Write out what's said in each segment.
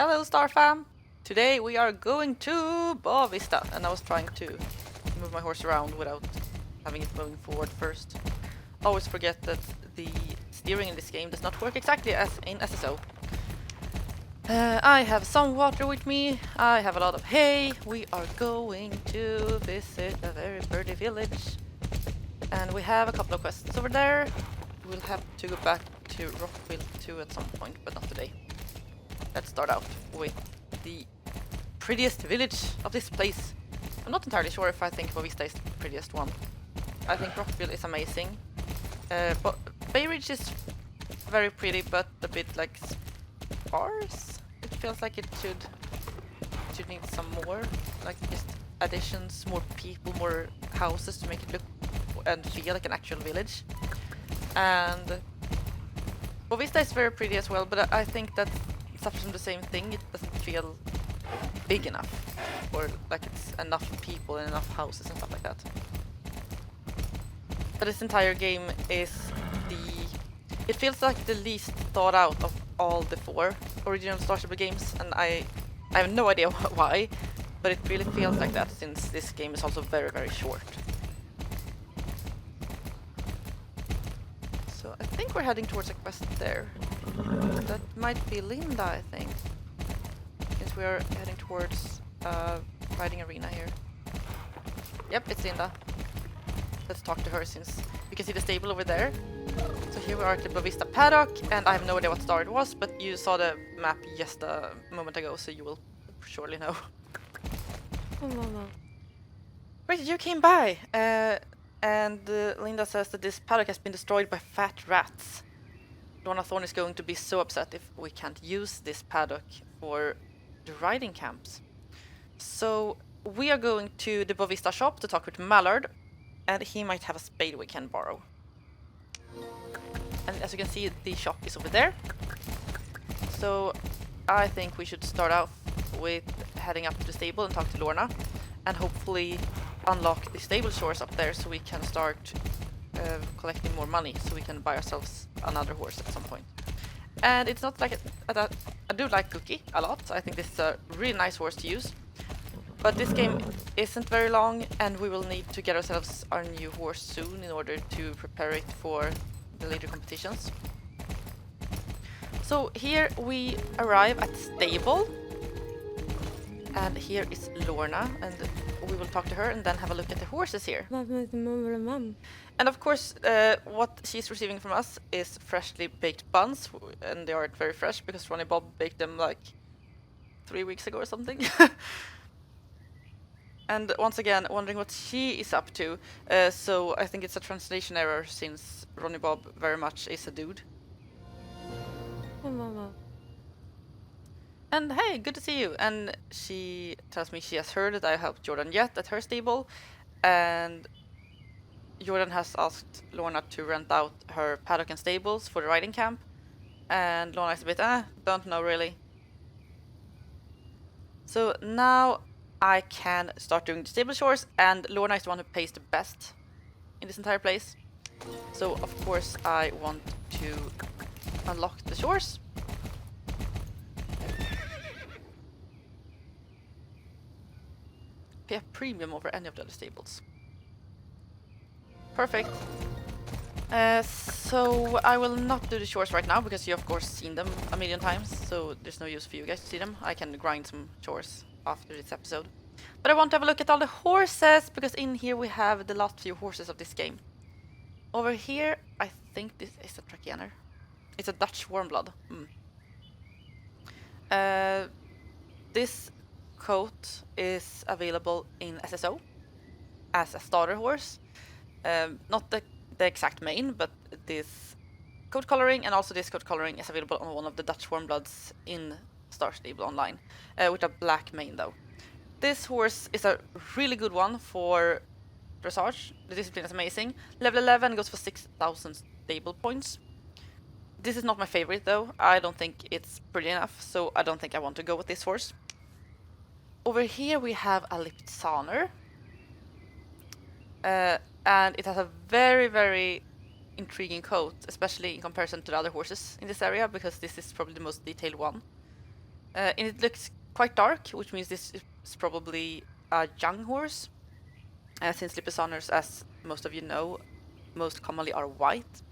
Hello Star Fam! Today we are going to Beauvista, and I was trying to move my horse around without having it moving forward first. Always forget that the steering in this game does not work exactly as in SSO. I have some water with me, I have a lot of hay, we are going to visit a very pretty village. And we have a couple of quests over there. We'll have to go back to Rockville 2 at some point, but not today. Let's start out with the prettiest village of this place. I'm not entirely sure if I think Beauvista is the prettiest one. I think Rockville is amazing. But Bay Ridge is very pretty, but a bit like sparse. It feels like it should need some more, like just additions, more people, more houses to make it look and feel like an actual village. And Beauvista is very pretty as well, but I think that suffers from the same thing. It doesn't feel big enough, or like it's enough people and enough houses and stuff like that. But this entire game is it feels like the least thought out of all the 4 original Star Stable games, and I have no idea why, but it really feels like that since this game is also very, very short. So I think we're heading towards a quest there. That might be Linda, I think, since we are heading towards riding arena here. Yep, it's Linda. Let's talk to her since you can see the stable over there. So here we are at the Beauvista paddock, and I have no idea what star it was, but you saw the map just a moment ago, so you will surely know. Right, you came by, and Linda says that this paddock has been destroyed by fat rats. Lorna Thorne is going to be so upset if we can't use this paddock for the riding camps. So we are going to the Beauvista shop to talk with Mallard, and he might have a spade we can borrow. And as you can see, the shop is over there. So I think we should start off with heading up to the stable and talk to Lorna, and hopefully unlock the stable chores up there so we can start collecting more money so we can buy ourselves another horse at some point. And it's not like I do like Cookie a lot. I think this is a really nice horse to use. But this game isn't very long, and we will need to get ourselves our new horse soon in order to prepare it for the later competitions. So here we arrive at the stable, and here is Lorna, and we will talk to her and then have a look at the horses here. And of course, what she's receiving from us is freshly baked buns, and they aren't very fresh because Ronnie Bob baked them like 3 weeks ago or something. And once again, wondering what she is up to. So I think it's a translation error since Ronnie Bob very much is a dude. And hey, good to see you. And she tells me she has heard that I helped Jordan Jett at her stable, and Jordan has asked Lorna to rent out her paddock and stables for the riding camp. And Lorna is a bit, don't know really. So now I can start doing the stable chores, and Lorna is the one who pays the best in this entire place. So of course I want to unlock the chores. Pay a premium over any of the other stables. Perfect. So I will not do the chores right now because you of course seen them a million times, so there's no use for you guys to see them. I can grind some chores after this episode. But I want to have a look at all the horses, because in here we have the last few horses of this game. Over here, I think this is a Trakeaner. It's a Dutch Warmblood. This coat is available in SSO as a starter horse. Not the exact main, but this coat coloring, and also this coat coloring is available on one of the Dutch Warmbloods in Star Stable Online, with a black mane though. This horse is a really good one for dressage. The discipline is amazing. Level 11 goes for 6,000 stable points. This is not my favorite though. I don't think it's pretty enough, so I don't think I want to go with this horse. Over here we have a Liptsaner. And it has a very, very intriguing coat, especially in comparison to the other horses in this area, because this is probably the most detailed one. And it looks quite dark, which means this is probably a young horse. Since Lipizzaners, as most of you know, most commonly are white.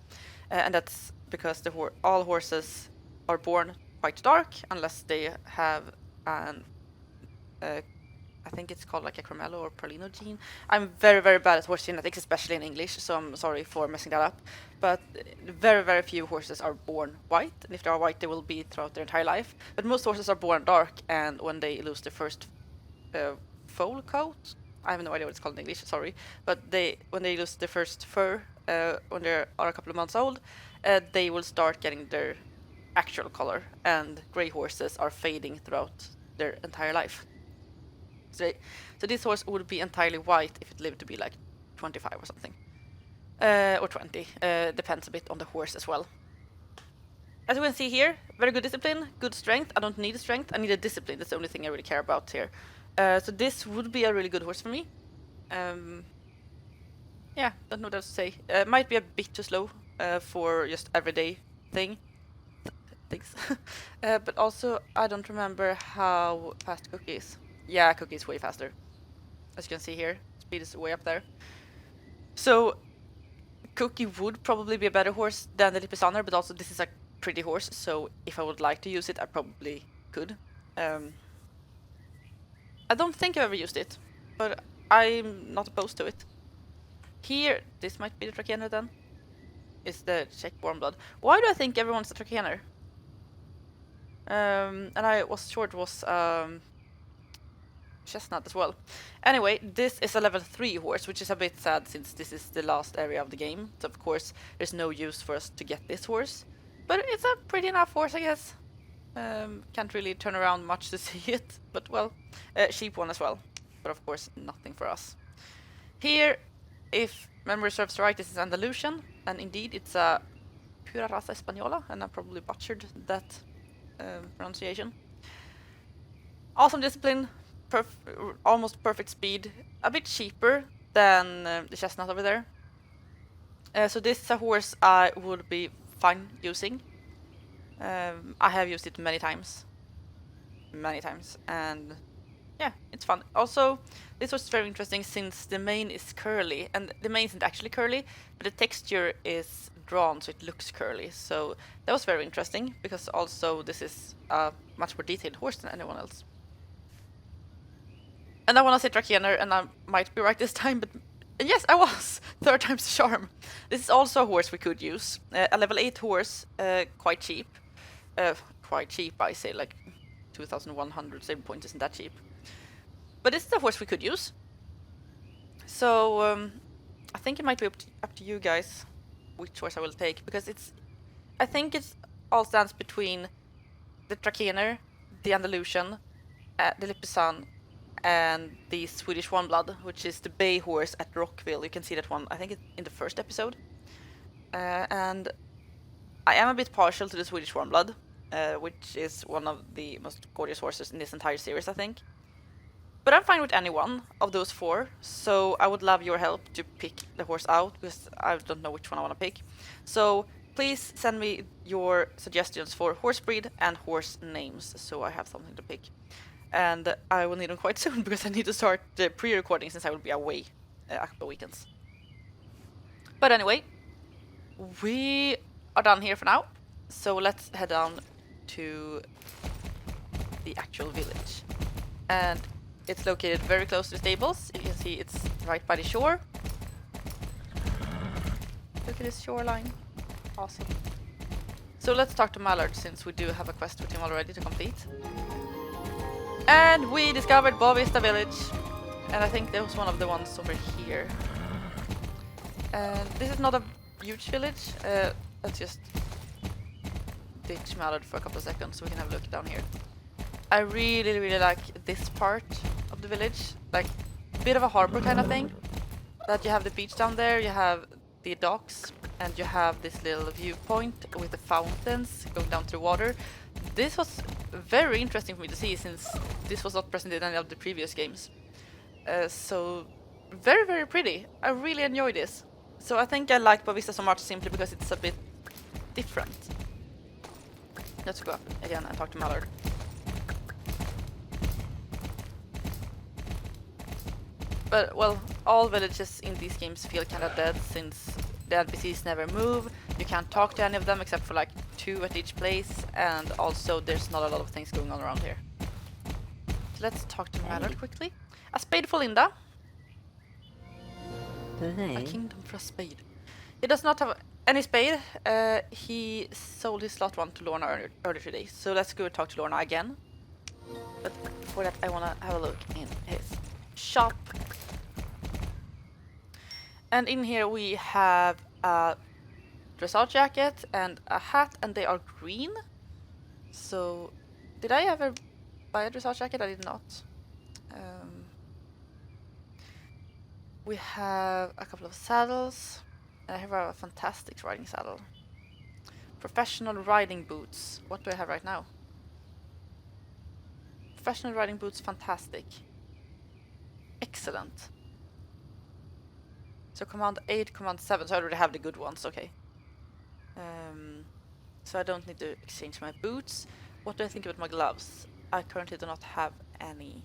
And that's because all horses are born quite dark, unless they have an I think it's called like a Cremello or Perlino gene. I'm very, very bad at horse genetics, especially in English, so I'm sorry for messing that up. But very, very few horses are born white, and if they are white, they will be throughout their entire life. But most horses are born dark, and when they lose their first foal coat, I have no idea what it's called in English, sorry, but when they lose their first fur when they are a couple of months old, they will start getting their actual color, and gray horses are fading throughout their entire life. So this horse would be entirely white if it lived to be like 25 or something. Or 20. Depends a bit on the horse as well. As you can see here, very good discipline, good strength. I don't need a strength, I need a discipline. That's the only thing I really care about here. So this would be a really good horse for me. Yeah, don't know what else to say. Might be a bit too slow for just everyday things. But also, I don't remember how fast Cookie is. Yeah, Cookie is way faster. As you can see here, speed is way up there. So, Cookie would probably be a better horse than the Lipizzaner, but also this is a pretty horse, so if I would like to use it, I probably could. I don't think I've ever used it, but I'm not opposed to it. Here, this might be the Trakehner then. Is the Czech warm blood. Why do I think everyone's a Trakehner? And I was sure it was chestnut as well. Anyway, this is a level 3 horse, which is a bit sad since this is the last area of the game. So of course, there's no use for us to get this horse. But it's a pretty enough horse, I guess. Can't really turn around much to see it, but well, cheap one as well. But of course, nothing for us. Here, if memory serves right, this is Andalusian, and indeed it's a Pura Raza Española, and I probably butchered that pronunciation. Awesome discipline, almost perfect speed, a bit cheaper than the chestnut over there. So this is a horse I would be fine using. I have used it many times, and yeah, it's fun. Also, this was very interesting since the mane is curly, and the mane isn't actually curly, but the texture is drawn so it looks curly. So that was very interesting, because also this is a much more detailed horse than anyone else. And I want to say Trakehner, and I might be right this time, but yes, I was! 3rd time's the charm. This is also a horse we could use. A level 8 horse, quite cheap. Quite cheap, I say, like 2,100 save points isn't that cheap. But this is a horse we could use. So, I think it might be up to you guys which horse I will take, because I think it's all stands between the Trakehner, the Andalusian, the Lipizan, and the Swedish Warm Blood, which is the bay horse at Rockville. You can see that one, I think it's in the first episode. And I am a bit partial to the Swedish Warm Blood, which is one of the most gorgeous horses in this entire series, I think. But I'm fine with any one of those 4, so I would love your help to pick the horse out, because I don't know which one I want to pick. So please send me your suggestions for horse breed and horse names, so I have something to pick. And I will need them quite soon, because I need to start the pre-recording since I will be away a couple of weekends. But anyway, we are done here for now, so let's head down to the actual village. And it's located very close to the stables. You can see it's right by the shore. Look at this shoreline. Awesome. So let's talk to Mallard, since we do have a quest with him already to complete. And we discovered Beauvista village. And I think there was one of the ones over here. And this is not a huge village. Let's just ditch Mallard for a couple of seconds so we can have a look down here. I really, really like this part of the village. Like, a bit of a harbor kind of thing. That you have the beach down there, you have the docks, and you have this little viewpoint with the fountains going down to the water. This was very interesting for me to see, since this was not present in any of the previous games. So, very, very pretty. I really enjoy this. So I think I like Beauvista so much simply because it's a bit different. Let's go up again and talk to Mallard. But, well, all villages in these games feel kind of dead since the NPCs never move. You can't talk to any of them except for like 2 at each place, and also there's not a lot of things going on around here. So let's talk to Mallard quickly. A spade for Linda. A kingdom for a spade. He does not have any spade. He sold his slot one to Lorna earlier today. So let's go talk to Lorna again. But before that, I want to have a look in his shop. And in here we have a dressage jacket and a hat, and they are green. So, did I ever buy a dressage jacket? I did not. We have a couple of saddles. I have a fantastic riding saddle. Professional riding boots. What do I have right now? Professional riding boots, fantastic. Excellent. So command 8, command 7, so I already have the good ones, okay. So I don't need to exchange my boots. What do I think about my gloves? I currently do not have any.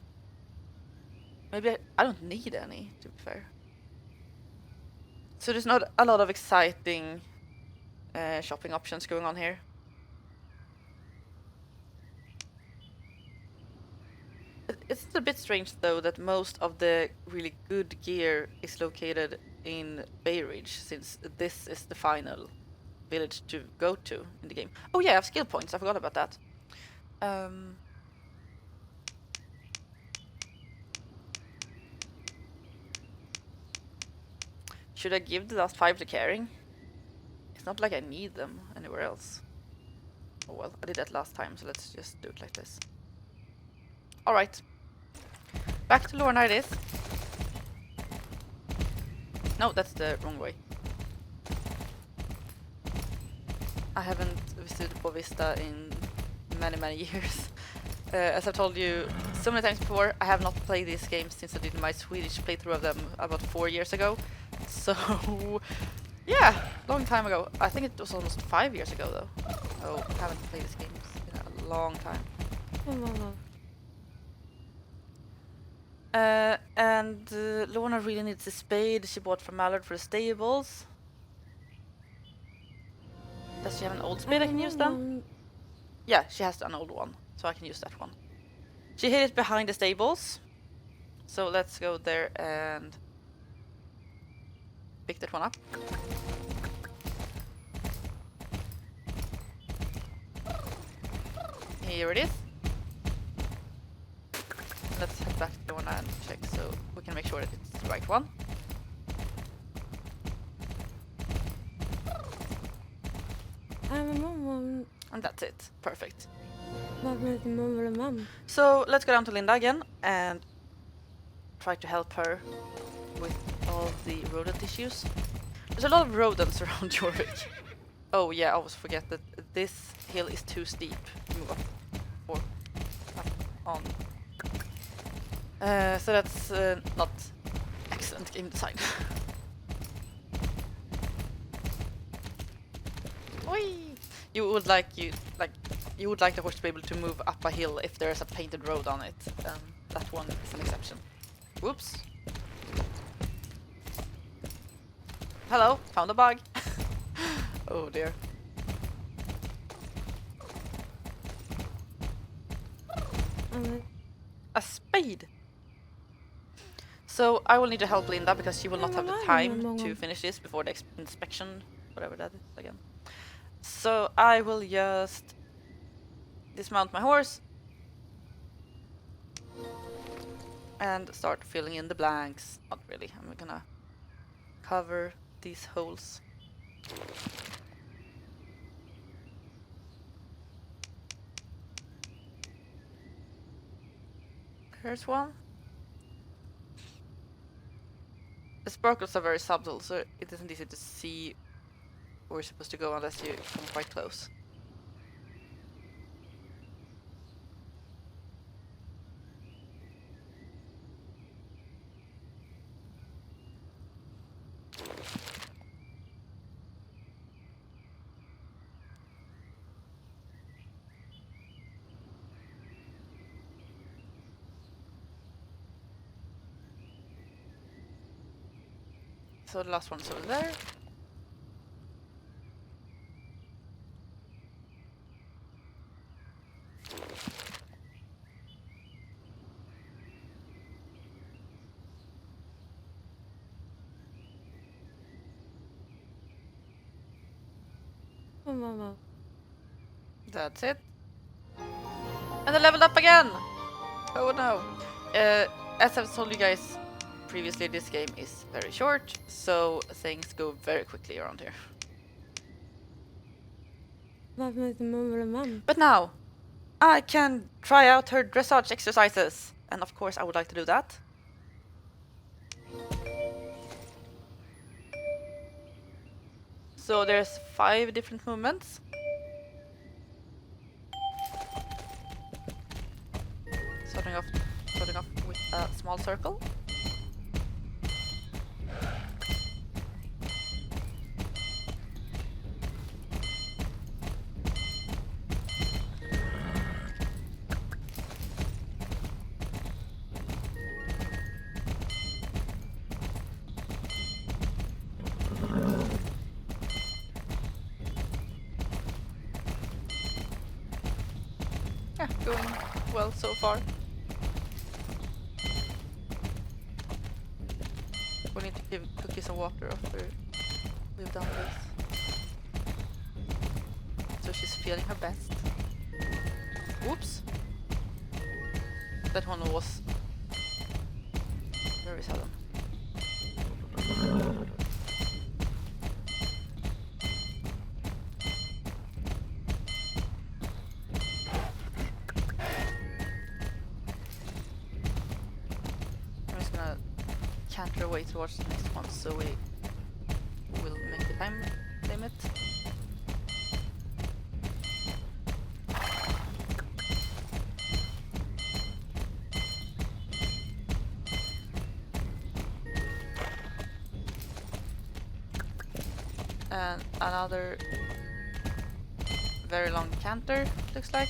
Maybe I don't need any, to be fair. So there's not a lot of exciting shopping options going on here. It's a bit strange though that most of the really good gear is located in Bay Ridge, since this is the final village to go to in the game. Oh yeah, I have skill points, I forgot about that. Should I give the last 5 to caring? It's not like I need them anywhere else. Oh well, I did that last time, so let's just do it like this. Alright. Back to Lorna it is. No, that's the wrong way. I haven't visited Beauvista in many years. As I've told you so many times before, I have not played these games since I did my Swedish playthrough of them about 4 years ago. So, yeah, long time ago. I think it was almost 5 years ago though. Oh, I haven't played these games in a long time. Lorna really needs a spade she bought from Mallard for the stables. Does she have an old spade I can use then? Yeah, she has an old one, so I can use that one. She hid it behind the stables. So let's go there and pick that one up. Here it is. Let's head back to the one and check so we can make sure that it's the right one. And that's it. Perfect. So let's go down to Linda again and try to help her with all the rodent issues. There's a lot of rodents around Jorvik. Oh yeah, I always forget that this hill is too steep to move up or up on. So that's not excellent game design. Oi! You would like the horse to be able to move up a hill if there's a painted road on it. That one is an exception. Whoops. Hello, found a bug. Oh dear. A spade. So I will need to help Linda because she will not have the time to finish this before the inspection, whatever that is again. So I will just dismount my horse and start filling in the blanks. Not really, I'm gonna cover these holes. Here's one. The sparkles are very subtle, so it isn't easy to see where you're supposed to go unless you come quite close. So the last one's over there. That's it. And I leveled up again! Oh no. As I've told you guys previously, this game is very short, so things go very quickly around here. But now, I can try out her dressage exercises. And of course I would like to do that. So there's 5 different movements. Starting off with a small circle. Yeah, going well so far. We need to give Cookie some water after we've done this. So she's feeling her best. Whoops! That one was very sudden. I'm just gonna canter away towards the next one, so we will make the time limit. And another very long canter, looks like.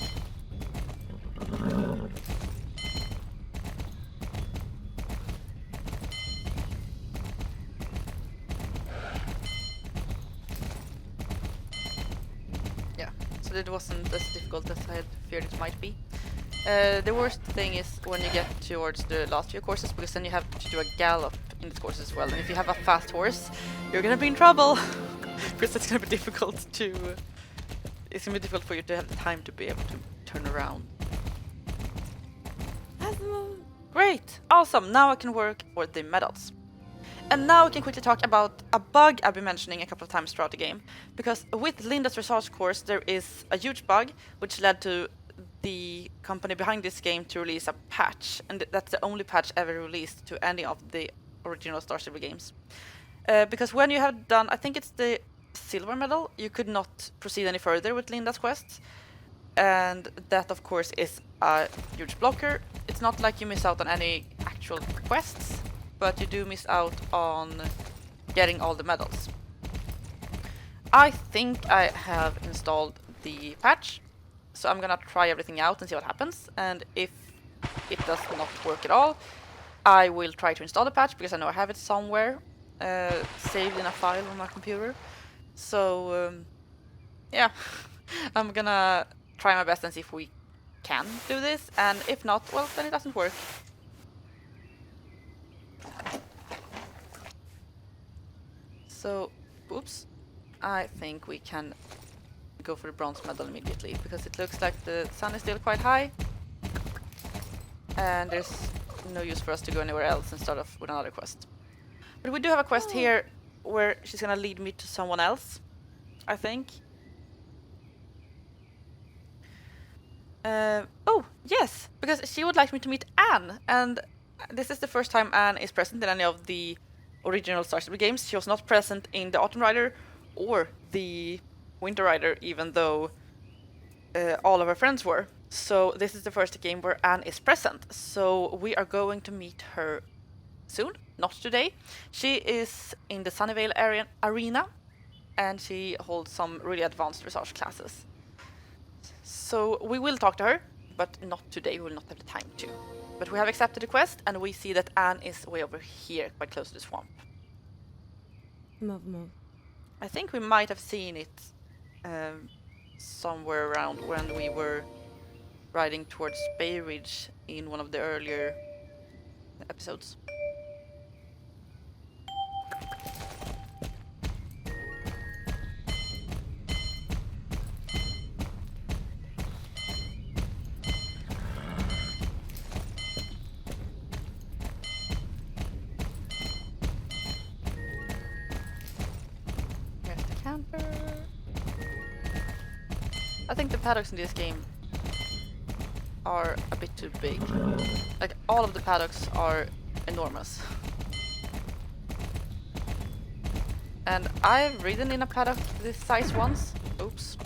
Yeah, so it wasn't as difficult as I had feared it might be. The worst thing is when you get towards the last few courses, because then you have to do a gallop in these courses as well. And if you have a fast horse, you're gonna be in trouble. Because it's gonna be difficult to... It's gonna be difficult for you to have the time to be able to turn around. Great! Awesome! Now I can work for the medals. And now we can quickly talk about a bug I've been mentioning a couple of times throughout the game. Because with Linda's Dressage course, there is a huge bug which led to the company behind this game to release a patch. And that's the only patch ever released to any of the original Star Stable games. Because when you have done, I think it's the silver medal, you could not proceed any further with Linda's quests. And that of course is a huge blocker. It's not like you miss out on any actual quests, but you do miss out on getting all the medals. I think I have installed the patch, so I'm gonna try everything out and see what happens. And if it does not work at all, I will try to install the patch, because I know I have it somewhere saved in a file on my computer. So yeah, I'm gonna try my best and see if we can do this, and if not, well, then it doesn't work. So, oops, I think we can go for the bronze medal immediately, because it looks like the sun is still quite high, and there's no use for us to go anywhere else and start off with another quest. But we do have a quest here where she's gonna lead me to someone else, I think. Oh, yes, because she would like me to meet Anne, and this is the first time Anne is present in any of the original Star Stable games. She was not present in the Autumn Rider or the Winter Rider, even though all of her friends were. So this is the first game where Anne is present. So we are going to meet her soon, not today. She is in the Sunnyvale arena, and she holds some really advanced dressage classes. So we will talk to her, but not today. We will not have the time to. But we have accepted the quest, and we see that Anne is way over here, quite close to the swamp. I think we might have seen it somewhere around when we were riding towards Bay Ridge in one of the earlier episodes. Here's the camper. I think the paddocks in this game are a bit too big. Like, all of the paddocks are enormous. And I've ridden in a paddock this size once. Oops.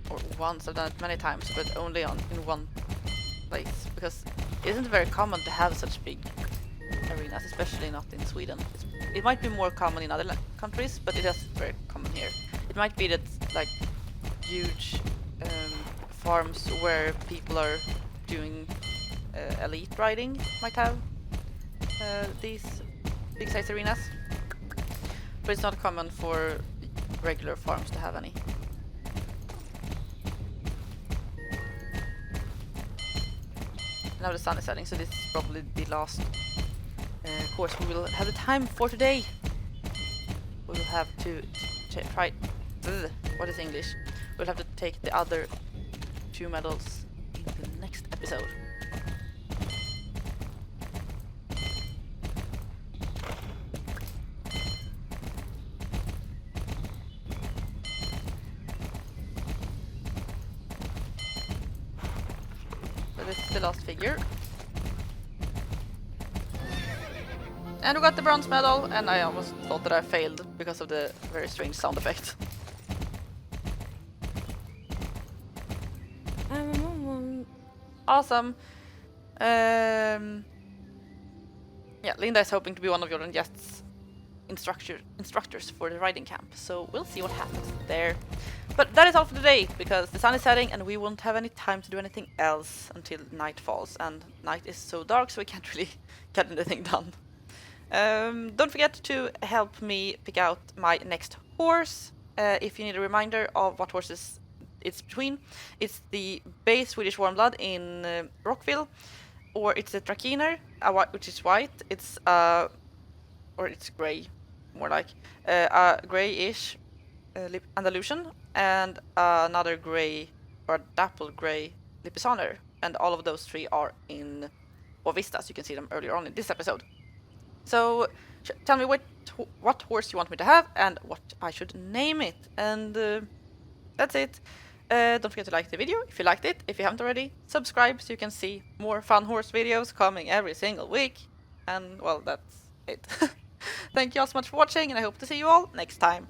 Or once, I've done it many times, but only in one place. Because it isn't very common to have such big arenas, especially not in Sweden. It might be more common in other countries, but it is very common here. It might be that, like, huge farms where people are doing elite riding might have these big size arenas, but it's not common for regular farms to have any. Now the sun is setting, so this is probably the last course we will have the time for today. We will have to try. What is English? We'll have to take the other 2 medals in the next episode. So this is the last figure. And we got the bronze medal, and I almost thought that I failed because of the very strange sound effect. Awesome. Yeah, Linda is hoping to be one of Jordan Jest's instructors for the riding camp, so we'll see what happens there. But that is all for today, because the sun is setting and we won't have any time to do anything else until night falls, and night is so dark so we can't really get anything done. Don't forget to help me pick out my next horse. If you need a reminder of what horses it's between, it's the Bay Swedish Warm Blood in Rockville, or it's a Trakehner, which is white. It's or it's grey, more like a greyish Andalusian, and another grey or dapple grey Lipizzaner, and all of those 3 are in Beauvista, so you can see them earlier on in this episode. So tell me what horse you want me to have and what I should name it, and that's it. Don't forget to like the video if you liked it. If you haven't already, subscribe so you can see more fun horse videos coming every single week. And well, that's it. Thank you all so much for watching, and I hope to see you all next time.